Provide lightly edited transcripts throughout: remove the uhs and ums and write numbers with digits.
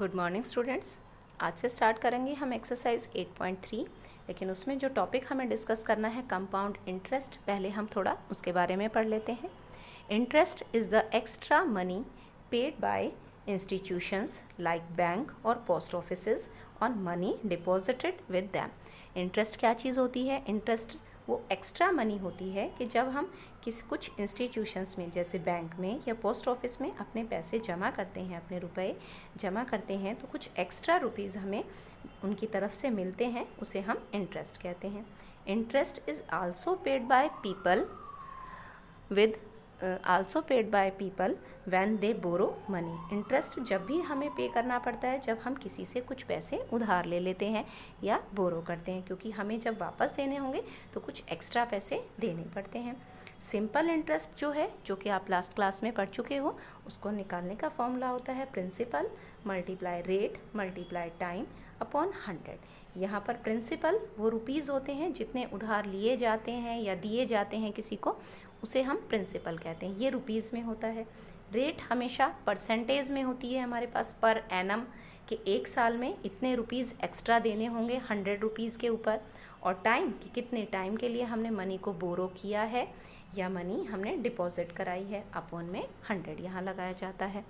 Good morning students. आज से start करेंगे हम एक्सरसाइज 8.3, लेकिन उसमें जो टॉपिक हमें डिस्कस करना है कंपाउंड इंटरेस्ट, पहले हम थोड़ा उसके बारे में पढ़ लेते हैं। Interest is the extra money paid by institutions like bank और post offices on money deposited with them. Interest क्या चीज़ होती है? इंटरेस्ट वो एक्स्ट्रा मनी होती है कि जब हम कुछ इंस्टीट्यूशंस में जैसे बैंक में या पोस्ट ऑफिस में अपने पैसे जमा करते हैं, अपने रुपए जमा करते हैं, तो कुछ एक्स्ट्रा रुपीज़ हमें उनकी तरफ से मिलते हैं, उसे हम इंटरेस्ट कहते हैं। Interest is also paid by people when they borrow money. Interest जब भी हमें पे करना पड़ता है जब हम किसी से कुछ पैसे उधार ले लेते हैं या बोरो करते हैं, क्योंकि हमें जब वापस देने होंगे तो कुछ एक्स्ट्रा पैसे देने पड़ते हैं। सिंपल इंटरेस्ट जो है, जो कि आप लास्ट क्लास में पढ़ चुके हो, उसको निकालने का फॉर्मूला होता है principal multiply rate multiply time upon 100। यहाँ पर प्रिंसिपल वो रुपीज़ होते हैं जितने उधार लिए जाते हैं या दिए जाते हैं किसी को, उसे हम प्रिंसिपल कहते हैं, ये रुपीज़ में होता है। रेट हमेशा परसेंटेज में होती है हमारे पास, पर एनम कि एक साल में इतने रुपीज़ एक्स्ट्रा देने होंगे 100 रुपीज़ के ऊपर। और टाइम कि कितने टाइम के लिए हमने मनी को बोरो किया है या मनी हमने डिपॉजिट कराई है, अपॉन में 100 यहाँ लगाया जाता है।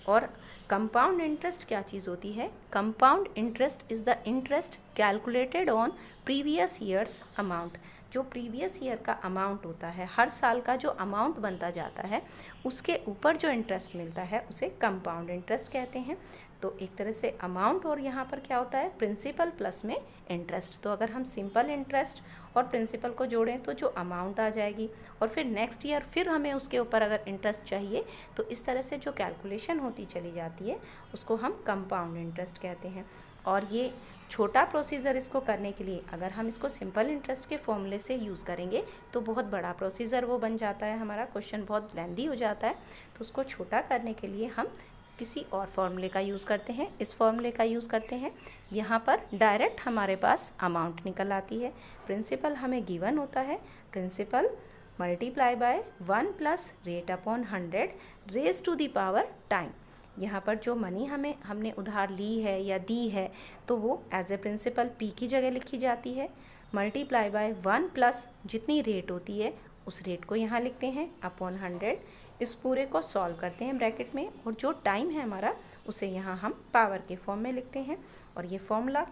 और कंपाउंड इंटरेस्ट क्या चीज़ होती है? Compound interest is the interest calculated on previous years amount. जो प्रीवियस ईयर का अमाउंट होता है, हर साल का जो अमाउंट बनता जाता है, उसके ऊपर जो इंटरेस्ट मिलता है उसे कंपाउंड इंटरेस्ट कहते हैं। तो एक तरह से अमाउंट और यहाँ पर क्या होता है, प्रिंसिपल प्लस में इंटरेस्ट। तो अगर हम सिंपल इंटरेस्ट और प्रिंसिपल को जोड़ें तो जो अमाउंट आ जाएगी, और फिर नेक्स्ट ईयर फिर हमें उसके ऊपर अगर इंटरेस्ट चाहिए, तो इस तरह से जो कैलकुलेशन होती चली जाती है उसको हम कंपाउंड इंटरेस्ट कहते हैं। और ये छोटा प्रोसीजर इसको करने के लिए, अगर हम इसको सिंपल इंटरेस्ट के फॉर्मूले से यूज़ करेंगे तो बहुत बड़ा प्रोसीजर वो बन जाता है, हमारा क्वेश्चन बहुत लेंदी हो जाता है। तो उसको छोटा करने के लिए हम किसी और फॉर्मूले का यूज़ करते हैं, इस फॉर्मूले का यूज़ करते हैं। यहाँ पर डायरेक्ट हमारे पास अमाउंट निकल आती है। प्रिंसिपल हमें गिवन होता है, principal multiply by 1 plus rate upon 100 raise to the power time. यहाँ पर जो मनी हमने उधार ली है या दी है, तो वो एज ए प्रिंसिपल पी की जगह लिखी जाती है, मल्टीप्लाई बाय 1 प्लस जितनी रेट होती है उस रेट को यहाँ लिखते हैं अपॉन 100। इस पूरे को सॉल्व करते हैं ब्रैकेट में, और जो टाइम है हमारा उसे यहाँ हम पावर के फॉर्म में लिखते हैं। और ये फॉर्मूला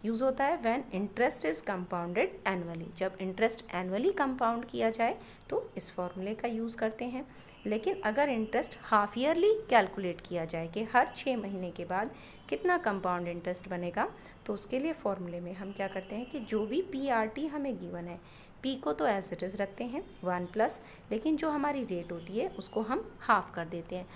यूज़ होता है when interest is compounded annually. जब इंटरेस्ट एनुअली कंपाउंड किया जाए तो इस फॉर्मूले का यूज़ करते हैं। लेकिन अगर इंटरेस्ट हाफ ईयरली कैलकुलेट किया जाए कि हर 6 महीने के बाद कितना कंपाउंड इंटरेस्ट बनेगा, तो उसके लिए फॉर्मूले में हम क्या करते हैं कि जो भी PRT हमें गिवन है, P को तो एज इट इज़ रखते हैं 1 प्लस, लेकिन जो हमारी रेट होती है उसको हम हाफ कर देते हैं,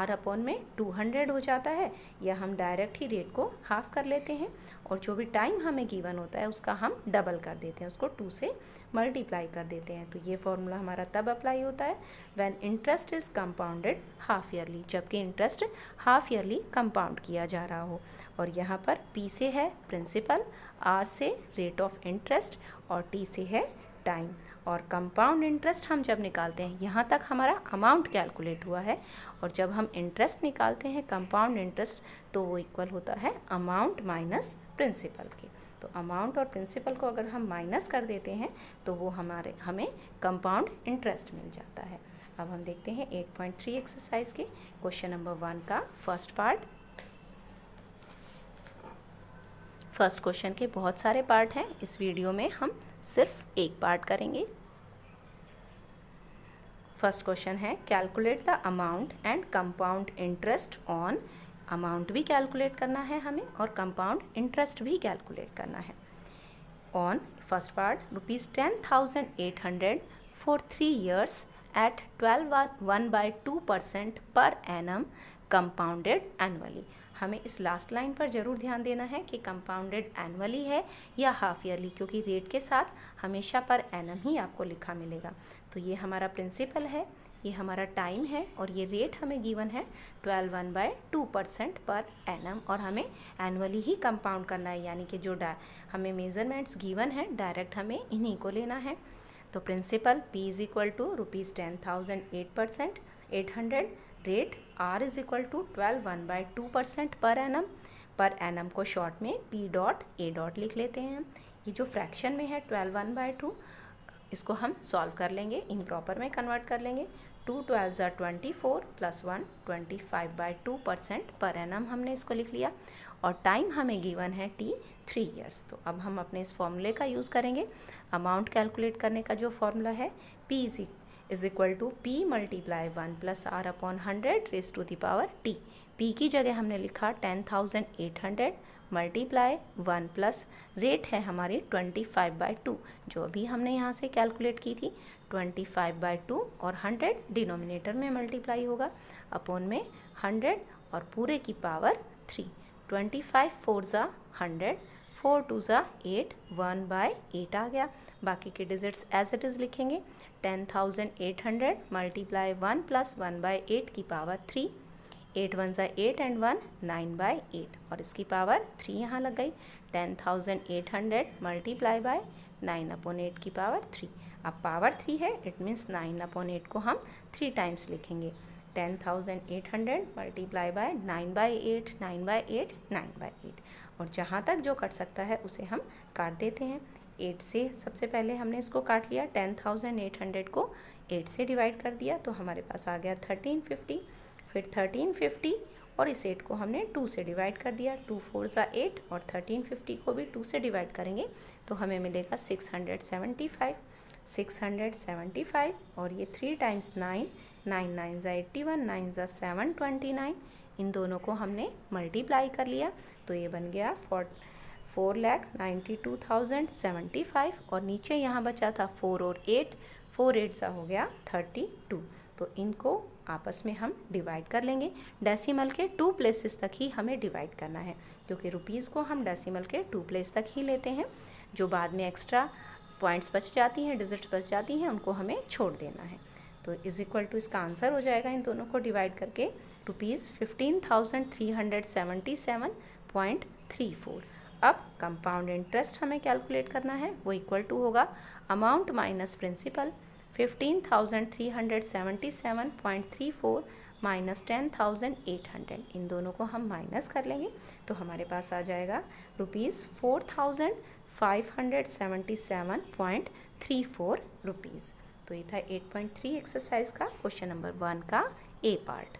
R अपॉन में 200 हो जाता है, या हम डायरेक्ट ही रेट को हाफ कर लेते हैं। और जो भी टाइम हमें गिवन होता है उसका हम डबल कर देते हैं, उसको 2 से मल्टीप्लाई कर देते हैं। तो ये फॉर्मूला हमारा तब अप्लाई होता है when interest is compounded half yearly, जबकि इंटरेस्ट हाफ ईयरली कंपाउंड किया जा रहा हो। और यहाँ पर P से है प्रिंसिपल, R से रेट ऑफ इंटरेस्ट और T से है टाइम। और कंपाउंड इंटरेस्ट हम जब निकालते हैं, यहाँ तक हमारा अमाउंट कैलकुलेट हुआ है, और जब हम इंटरेस्ट निकालते हैं कंपाउंड इंटरेस्ट, तो वो इक्वल होता है अमाउंट माइनस प्रिंसिपल के। तो अमाउंट और प्रिंसिपल को अगर हम माइनस कर देते हैं तो वो हमें कंपाउंड इंटरेस्ट मिल जाता है। अब हम देखते हैं 8.3 एक्सरसाइज के क्वेश्चन नंबर 1 का फर्स्ट पार्ट। फर्स्ट क्वेश्चन के बहुत सारे पार्ट हैं, इस वीडियो में हम सिर्फ एक पार्ट करेंगे। फर्स्ट क्वेश्चन है calculate the amount and compound interest on. Amount भी कैलकुलेट करना है हमें और कंपाउंड इंटरेस्ट भी कैलकुलेट करना है। On first part ₹10,800 for 3 years at 12.1/2% per annum compounded annually. हमें इस लास्ट लाइन पर ज़रूर ध्यान देना है कि कंपाउंडेड एनुअली है या हाफ ईयरली, क्योंकि रेट के साथ हमेशा पर एनम ही आपको लिखा मिलेगा। तो ये हमारा प्रिंसिपल है, ये हमारा टाइम है, और ये रेट हमें गिवन है 12.1/2% पर एनम, और हमें एनुअली ही कंपाउंड करना है, यानी कि जो हमें मेजरमेंट्स गिवन है डायरेक्ट हमें इन्हीं को लेना है। तो principal P is equal to ₹10,800 rate R is equal to 12/1/2% per annum को शॉर्ट में P डॉट A डॉट लिख लेते हैं। ये जो फ्रैक्शन में है 12/1/2, इसको हम सॉल्व कर लेंगे, इम्प्रॉपर में कन्वर्ट कर लेंगे। 2 12 24 प्लस 1 25/2% पर एनम हमने इसको लिख लिया, और टाइम हमें गिवन है T 3 ईयर्स। तो अब हम अपने इस फॉर्मूले का यूज़ करेंगे। अमाउंट कैलकुलेट करने का जो फॉर्मूला है P is equal to P multiply 1 plus R upon 100 raise to the power T। P की जगह हमने लिखा 10,800 मल्टीप्लाई 1 प्लस रेट है हमारी 25/2, जो अभी हमने यहाँ से कैलकुलेट की थी 25/2, और 100 डिनोमिनेटर में मल्टीप्लाई होगा अपॉन में 100 और पूरे की पावर 3। 25 4 ज़ा 100, 4 2 ज़ा 8, 1/8 आ गया। बाकी के डिजिट्स एज इट इज़ लिखेंगे। 10,800 मल्टीप्लाई 1 प्लस 1/8 की पावर 3, 8 1 ज़ा 8 एंड 1 9/8, और इसकी पावर 3 यहाँ लग गई। 10,800 मल्टीप्लाई बाय 9/8 की पावर 3। अब पावर 3 है, इट मीन्स 9/8 को हम 3 टाइम्स लिखेंगे। 10,800 मल्टीप्लाई बाय 9/8, 9/8, 9/8, और जहाँ तक जो कट सकता है उसे हम काट देते हैं। 8 से सबसे पहले हमने इसको काट लिया, 10,800 को 8 से डिवाइड कर दिया, तो हमारे पास आ गया 1350। फिर 1350 और इस 8 को हमने 2 से डिवाइड कर दिया, 2 4 ज़ा 8, और 1350 को भी 2 से डिवाइड करेंगे तो हमें मिलेगा 675। 675, और ये 3 टाइम्स 9, 9 9 ज़ा 81, 9 ज़ा 729, इन दोनों को हमने मल्टीप्लाई कर लिया, तो ये बन गया 4,92,075, और नीचे यहाँ बचा था 4 और 8, 4 8 सा हो गया 32। तो इनको आपस में हम डिवाइड कर लेंगे। डेसिमल के 2 प्लेसेस तक ही हमें डिवाइड करना है, क्योंकि रुपीज़ को हम डेसिमल के 2 प्लेस तक ही लेते हैं। जो बाद में एक्स्ट्रा पॉइंट्स बच जाती हैं, डिजिट्स बच जाती हैं, उनको हमें छोड़ देना है। तो इज इक्वल टू इसका आंसर हो जाएगा इन दोनों को डिवाइड करके ₹15,377.34। अब कंपाउंड इंटरेस्ट हमें कैलकुलेट करना है, वो इक्वल टू होगा अमाउंट माइनस प्रिंसिपल। 15,377.34 माइनस 10,800, इन दोनों को हम माइनस कर लेंगे तो हमारे पास आ जाएगा ₹4,577.34। तो ये था 8.3 एक्सरसाइज का क्वेश्चन नंबर 1 का ए पार्ट।